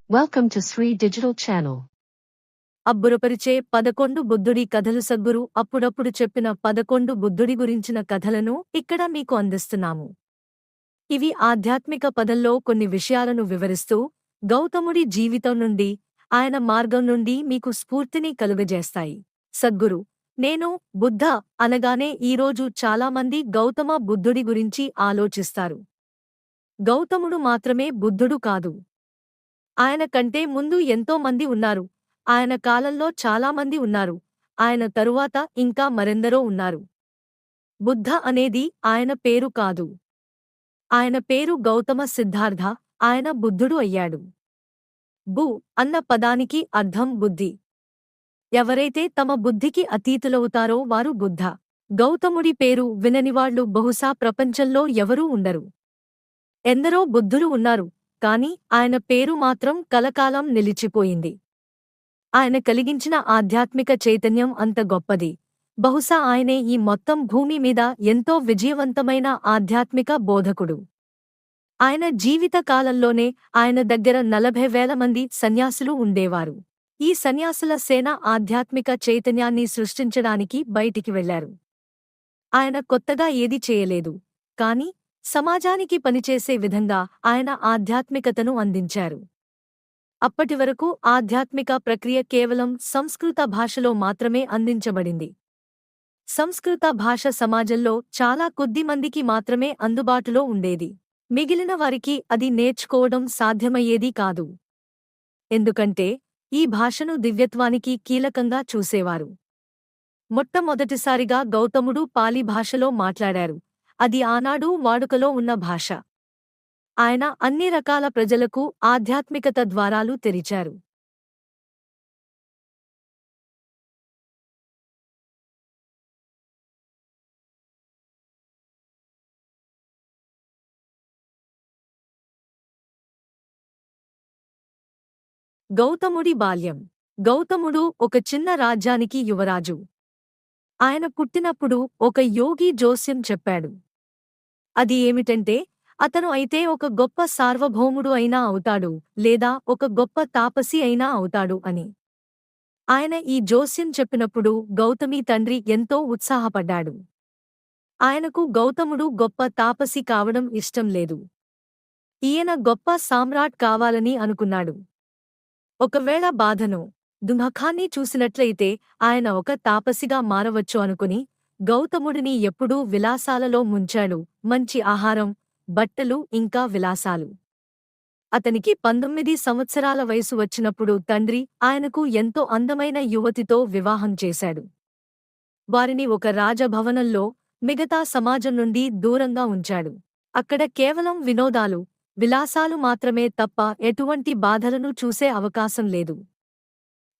Welcome to Sri Digital Channel. అబ్బురపరిచే 11 బుద్ధుడి కథలు. సద్గురు అప్పుడప్పుడు చెప్పిన 11 బుద్ధుడి గురించిన కథలను ఇక్కడ మీకు అందిస్తున్నాము. ఇవి ఆధ్యాత్మిక పదంలో కొన్ని విషయాలను వివరిస్తూ గౌతముడి జీవితం నుండి, ఆయన మార్గం నుండి మీకు స్ఫూర్తిని కలుగజేస్తాయి. సద్గురు, నేను బుద్ధ అనగానే ఈరోజు చాలామంది గౌతమ బుద్ధుడి గురించి ఆలోచిస్తారు. గౌతముడు మాత్రమే బుద్ధుడు కాదు. ఆయన కంటే ముందు ఎంతో మంది ఉన్నారు. ఆయన కాలంలో చాలామంది ఉన్నారు. ఆయన తరువాత ఇంకా మరెందరో ఉన్నారు. బుద్ధ అనేది ఆయన పేరు కాదు. ఆయన పేరు గౌతమ సిద్ధార్థ. ఆయన బుద్ధుడు అయ్యాడు. బు అన్న పదానికి అర్థం బుద్ధి. ఎవరైతే తమ బుద్ధికి అతీతులవుతారో వారు బుద్ధ. గౌతముడి పేరు విననివాళ్లు బహుశా ప్రపంచంలో ఎవరూ ఉండరు. ఎందరో బుద్ధులు ఉన్నారు, కాని ఆయన పేరు మాత్రం కలకాలం నిలిచిపోయింది. ఆయన కలిగించిన ఆధ్యాత్మిక చైతన్యం అంత గొప్పది. బహుశా ఆయనే ఈ మొత్తం భూమి మీద ఎంతో విజయవంతమైన ఆధ్యాత్మిక బోధకుడు. ఆయన జీవిత కాలంలోనే ఆయన దగ్గర 40,000 మంది సన్యాసులు ఉండేవారు. ఈ సన్యాసుల సేన ఆధ్యాత్మిక చైతన్యాన్ని సృష్టించడానికి బయటికి వెళ్లారు. ఆయన కొత్తగా ఏదీ చేయలేదు, కాని సమాజానికి పనిచేసే విధంగా ఆయన ఆధ్యాత్మికతను అందించారు. అప్పటివరకు ఆధ్యాత్మిక ప్రక్రియ కేవలం సంస్కృత భాషలో మాత్రమే అందించబడింది. సంస్కృత భాష సమాజంలో చాలా కొద్ది మందికి మాత్రమే అందుబాటులో ఉండేది. మిగిలిన వారికి అది నేర్చుకోవడం సాధ్యమయ్యేది కాదు. ఎందుకంటే ఈ భాషను దివ్యత్వానికి కీలకంగా చూసేవారు. మొట్టమొదటిసారిగా గౌతముడు పాలి భాషలో మాట్లాడారు. అది ఆనాడు వాడుకలో ఉన్న భాష. ఆయన అన్ని రకాల ప్రజలకు ఆధ్యాత్మికత ద్వారాలు తెరిచారు. గౌతముడి బాల్యం. గౌతముడు ఒక చిన్న రాజ్యానికి యువరాజు. ఆయన పుట్టినప్పుడు ఒక యోగి జోస్యం చెప్పాడు. అది ఏమిటంటే, అతను అయితే ఒక గొప్ప సార్వభౌముడు అయినా అవుతాడు, లేదా ఒక గొప్ప తాపసి అయినా అవుతాడు అని. ఆయన ఈ జోస్యం చెప్పినప్పుడు గౌతమి తండ్రి ఎంతో ఉత్సాహపడ్డాడు. ఆయనకు గౌతముడు గొప్ప తాపసి కావడం ఇష్టం లేదు. ఈయన గొప్ప సామ్రాట్ కావాలని అనుకున్నాడు. ఒకవేళ బాధను, దుఃఖాన్ని చూసినట్లయితే ఆయన ఒక తాపసిగా మారవచ్చు అనుకుని గౌతముడిని ఎప్పుడూ విలాసాలలో ముంచాడు. మంచి ఆహారం, బట్టలు ఇంకా విలాసాలు. అతనికి 19 సంవత్సరాల వయసు వచ్చినప్పుడు తండ్రి ఆయనకు ఎంతో అందమైన యువతితో వివాహం చేశాడు. వారిని ఒక రాజభవనంలో, మిగతా సమాజం నుండి దూరంగా ఉంచాడు. అక్కడ కేవలం వినోదాలు, విలాసాలు మాత్రమే తప్ప ఎటువంటి బాధలను చూసే అవకాశం లేదు.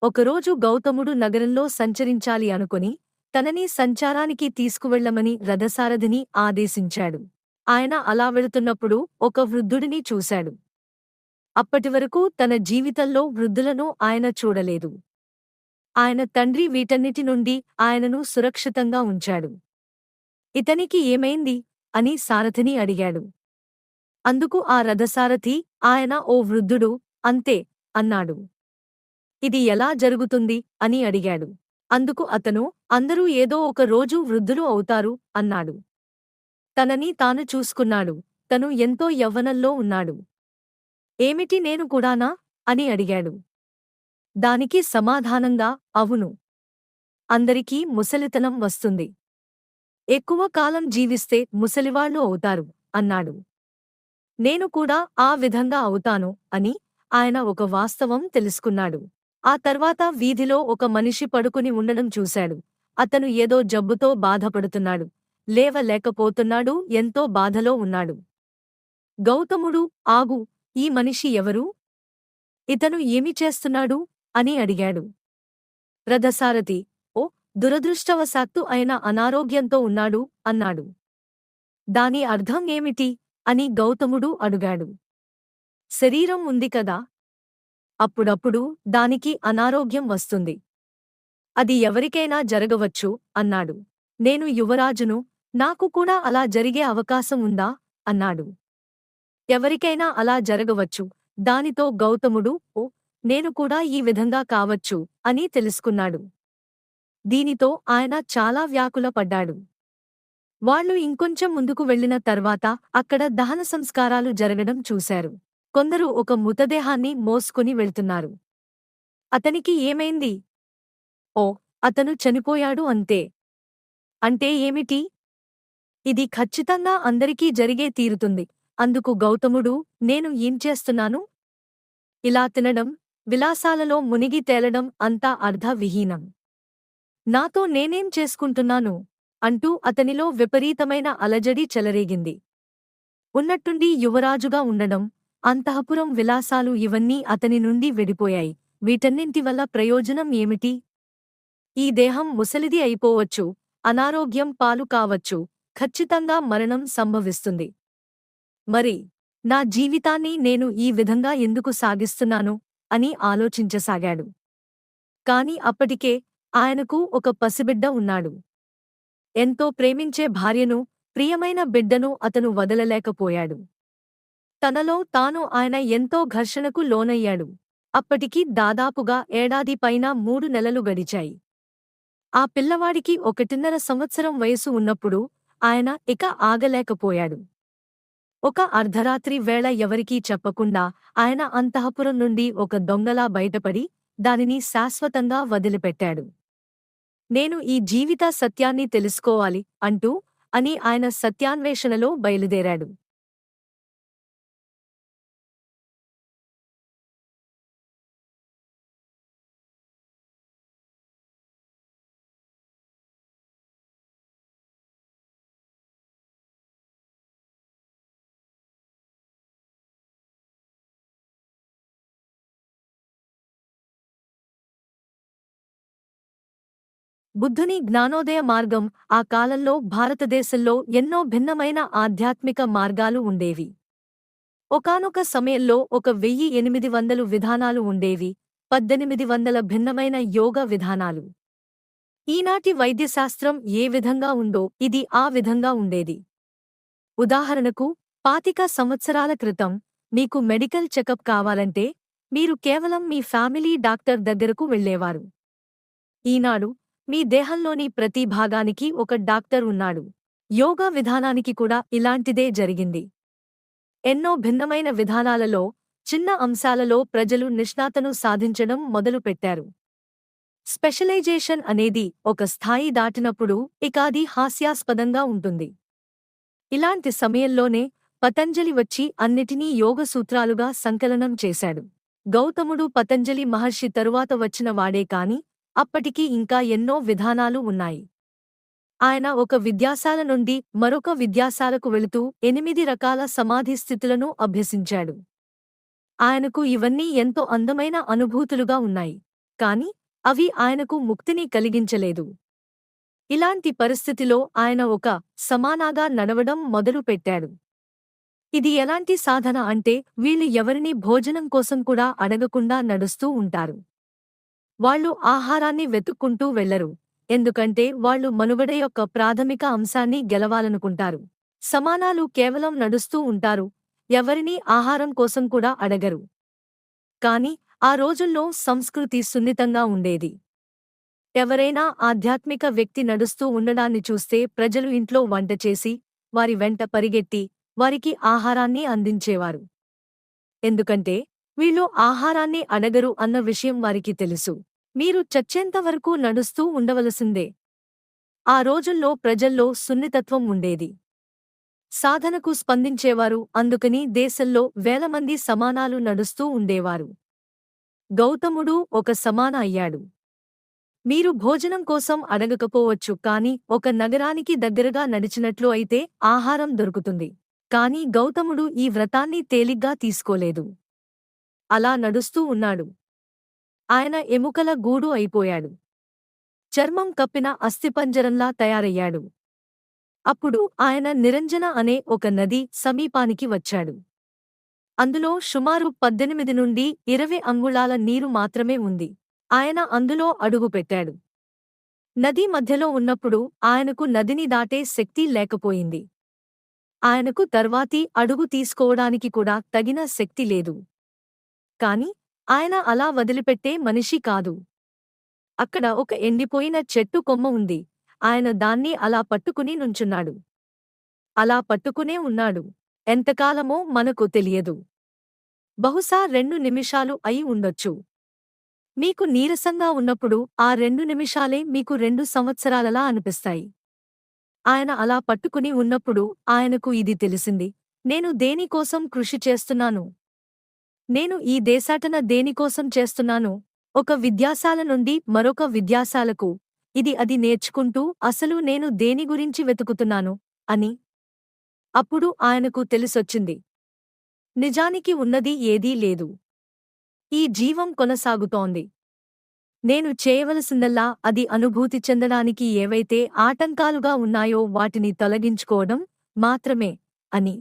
ఒకరోజు గౌతముడు నగరంలో సంచరించాలి అనుకుని తనని సంచారానికి తీసుకువెళ్లమని రథసారథిని ఆదేశించాడు. ఆయన అలా వెళుతున్నప్పుడు ఒక వృద్ధుడిని చూశాడు. అప్పటివరకు తన జీవితంలో వృద్ధులను ఆయన చూడలేదు. ఆయన తండ్రి వీటన్నిటి నుండి ఆయనను సురక్షితంగా ఉంచాడు. ఇతనికి ఏమైంది అని సారథిని అడిగాడు. అందుకు ఆ రథసారథి, ఆయన ఓ వృద్ధుడు, అంతే అన్నాడు. ఇది ఎలా జరుగుతుంది అని అడిగాడు. అందుకు అతను, అందరూ ఏదో ఒక రోజు వృద్ధులు అవుతారు అన్నాడు. తనని తాను చూసుకున్నాడు. తను ఎంతో యవ్వనంలో ఉన్నాడు. ఏమిటి నేను కూడానా అని అడిగాడు. దానికి సమాధానంగా, అవును. అందరికీ ముసలితనం వస్తుంది. ఎక్కువ కాలం జీవిస్తే ముసలివాళ్లు అవుతారు అన్నాడు. నేను కూడా ఆ విధంగా అవుతాను అని ఆయన ఒక వాస్తవం తెలుసుకున్నాడు. ఆ తర్వాత వీధిలో ఒక మనిషి పడుకుని ఉండడం చూశాడు. అతను ఏదో జబ్బుతో బాధపడుతున్నాడు. లేవలేకపోతున్నాడు. ఎంతో బాధలో ఉన్నాడు. గౌతముడు, ఆగు, ఈ మనిషి ఎవరు? ఇతను ఏమి చేస్తున్నాడు అని అడిగాడు. రథసారథి, ఓ, దురదృష్టవశాత్తు ఆయన అనారోగ్యంతో ఉన్నాడు అన్నాడు. దాని అర్థం ఏమిటి అని గౌతముడు అడిగాడు. శరీరం ఉంది కదా, అప్పుడప్పుడు దానికి అనారోగ్యం వస్తుంది. అది ఎవరికైనా జరగవచ్చు అన్నాడు. నేను యువరాజును, నాకు కూడా అలా జరిగే అవకాశం ఉందా అన్నాడు. ఎవరికైనా అలా జరగవచ్చు, దానితో గౌతముడు ఓ నేను కూడా ఈ విధంగా కావచ్చు అని తెలుసుకున్నాడు. దీనితో ఆయన చాలా వ్యాకులపడ్డాడు. వాళ్ళు ఇంకొంచెం ముందుకు వెళ్ళిన తర్వాత అక్కడ దహన సంస్కారాలు జరగడం చూశారు. కొందరు ఒక మృతదేహాన్ని మోసుకుని వెళ్తున్నారు. అతనికి ఏమైంది? ఓ అతను చనిపోయాడు అంతే. అంటే ఏమిటి? ఇది ఖచ్చితంగా అందరికీ జరిగే తీరుతుంది. అందుకు గౌతముడు నేను ఏం చేస్తున్నాను? ఇలా తినడం, విలాసాలలో మునిగి తేలడం అంతా అర్థవిహీనం. నాతో నేనేం చేసుకుంటున్నాను? అంటూ అతనిలో విపరీతమైన అలజడి చెలరేగింది. ఉన్నట్టుండి యువరాజుగా ఉండడం, అంతఃపురం విలాసాలు ఇవన్నీ అతని నుండి విడిపోయాయి. వీటన్నింటి వల్ల ప్రయోజనం ఏమిటి? ఈ దేహం ముసలిది అయిపోవచ్చు, అనారోగ్యం పాలు కావచ్చు, ఖచ్చితంగా మరణం సంభవిస్తుంది. మరి నా జీవితాన్ని నేను ఈ విధంగా ఎందుకు సాగిస్తున్నాను అని ఆలోచించసాగాడు. కాని అప్పటికే ఆయనకు ఒక పసిబిడ్డ ఉన్నాడు. ఎంతో ప్రేమించే భార్యను, ప్రియమైన బిడ్డను అతను వదలలేకపోయాడు. తనలో తాను ఆయన ఎంతో ఘర్షణకు లోనయ్యాడు. అప్పటికి దాదాపుగా ఏడాది పైన 3 నెలలు గడిచాయి. ఆ పిల్లవాడికి 1.5 సంవత్సరం వయసు ఉన్నప్పుడు ఆయన ఇక ఆగలేకపోయాడు. ఒక అర్ధరాత్రి వేళ ఎవరికీ చెప్పకుండా ఆయన అంతఃపురం నుండి ఒక దొంగలా బయటపడి దానిని శాశ్వతంగా వదిలిపెట్టాడు. నేను ఈ జీవిత సత్యాన్ని తెలుసుకోవాలి అంటూ అని ఆయన సత్యాన్వేషణలో బయలుదేరాడు. బుద్ధుని జ్ఞానోదయ మార్గం ఆ కాలంలో భారతదేశంలో ఎన్నో భిన్నమైన ఆధ్యాత్మిక మార్గాలు ఉండేవి. ఒకానొక సమయంలో 1800 విధానాలు ఉండేవి, 1800 భిన్నమైన యోగ విధానాలు. ఈనాటి వైద్యశాస్త్రం ఏ విధంగా ఉందో ఇది ఆ విధంగా ఉండేది. ఉదాహరణకు 25 సంవత్సరాల క్రితం మీకు మెడికల్ చెకప్ కావాలంటే మీరు కేవలం మీ ఫ్యామిలీ డాక్టర్ దగ్గరకు వెళ్ళేవారు. ఈనాడు మీ దేహంలోని ప్రతి భాగానికి ఒక డాక్టర్ ఉన్నాడు. యోగా విధానానికి కూడా ఇలాంటిదే జరిగింది. ఎన్నో భిన్నమైన విధానాలలో, చిన్న అంశాలలో ప్రజలు నిష్ణాతను సాధించడం మొదలుపెట్టారు. స్పెషలైజేషన్ అనేది ఒక స్థాయి దాటినప్పుడు ఇక అది హాస్యాస్పదంగా ఉంటుంది. ఇలాంటి సమయంలోనే పతంజలి వచ్చి అన్నిటినీ యోగ సూత్రాలుగా సంకలనం చేశాడు. గౌతముడు పతంజలి మహర్షి తరువాత వచ్చిన వాడే కాని అప్పటికి ఇంకా ఎన్నో విధానాలు ఉన్నాయి. ఆయన ఒక విద్యాశాల నుండి మరొక విద్యాశాలకు వెళుతూ 8 రకాల సమాధి స్థితులను అభ్యసించాడు. ఆయనకు ఇవన్నీ ఎంతో అందమైన అనుభూతులుగా ఉన్నాయి. కాని అవి ఆయనకు ముక్తిని కలిగించలేదు. ఇలాంటి పరిస్థితిలో ఆయన ఒక సమానాగా నడవడం మొదలుపెట్టాడు. ఇది ఎలాంటి సాధన అంటే వీళ్ళు ఎవరినీ భోజనం కోసం కూడా అడగకుండా నడుస్తూ ఉంటారు. వాళ్ళు ఆహారాన్ని వెతుక్కుంటూ వెళ్లరు. ఎందుకంటే వాళ్ళు మనుగడ యొక్క ప్రాథమిక అంశాన్ని గెలవాలనుకుంటారు. సమానాలు కేవలం నడుస్తూ ఉంటారు, ఎవరినీ ఆహారం కోసం కూడా అడగరు. కాని ఆ రోజుల్లో సంస్కృతి సున్నితంగా ఉండేది. ఎవరైనా ఆధ్యాత్మిక వ్యక్తి నడుస్తూ ఉండడాన్ని చూస్తే ప్రజలు ఇంట్లో వంట చేసి, వారి వెంట పరిగెత్తి, వారికి ఆహారాన్ని అందించేవారు. ఎందుకంటే వీళ్ళు ఆహారాన్ని అడగరు అన్న విషయం వారికి తెలుసు. మీరు చచ్చేంతవరకు నడుస్తూ ఉండవలసిందే. ఆ రోజుల్లో ప్రజల్లో సున్నితత్వం ఉండేది. సాధనకు స్పందించేవారు. అందుకని దేశంలో వేలమంది సమానాలు నడుస్తూ ఉండేవారు. గౌతముడు ఒక సమాన అయ్యాడు. మీరు భోజనం కోసం అడగకపోవచ్చు, కాని ఒక నగరానికి దగ్గరగా నడిచినట్లు అయితే ఆహారం దొరుకుతుంది. కాని గౌతముడు ఈ వ్రతాన్ని తేలిగ్గా తీసుకోలేదు. అలా నడుస్తూ ఉన్నాడు. ఆయన ఎముకల గూడు అయిపోయాడు. చర్మం కప్పిన అస్థిపంజరంలా తయారయ్యాడు. అప్పుడు ఆయన నిరంజన అనే ఒక నది సమీపానికి వచ్చాడు. అందులో సుమారు 18 నుండి 20 అంగుళాల నీరు మాత్రమే ఉంది. ఆయన అందులో అడుగుపెట్టాడు. నది మధ్యలో ఉన్నప్పుడు ఆయనకు నదిని దాటే శక్తి లేకపోయింది. ఆయనకు తర్వాతి అడుగు తీసుకోవడానికి కూడా తగిన శక్తి లేదు. కాని ఆయన అలా వదిలిపెట్టే మనిషి కాదు. అక్కడ ఒక ఎండిపోయిన చెట్టు కొమ్మ ఉంది. ఆయన దాన్ని అలా పట్టుకుని నుంచున్నాడు. అలా పట్టుకునే ఉన్నాడు. ఎంతకాలమో మనకు తెలియదు. బహుశా 2 నిమిషాలు అయి ఉండొచ్చు. మీకు నీరసంగా ఉన్నప్పుడు ఆ 2 నిమిషాలే మీకు 2 సంవత్సరాలలా అనిపిస్తాయి. ఆయన అలా పట్టుకుని ఉన్నప్పుడు ఆయనకు ఇది తెలిసింది. నేను దేనికోసం కృషి చేస్తున్నాను? నేను ఈ దేశాటన దేనికోసం చేస్తున్నాను? ఒక విద్యాశాల నుండి మరొక విద్యాశాలకు, ఇది అది నేర్చుకుంటూ అసలు నేను దేని గురించి వెతుకుతున్నాను అని. అప్పుడు ఆయనకు తెలిసొచ్చింది. నిజానికి ఉన్నది ఏదీ లేదు. ఈ జీవం కొనసాగుతోంది. నేను చేయవలసిందల్లా అది అనుభూతి చెందడానికి ఏవైతే ఆటంకాలుగా ఉన్నాయో వాటిని తొలగించుకోవడం మాత్రమే అని.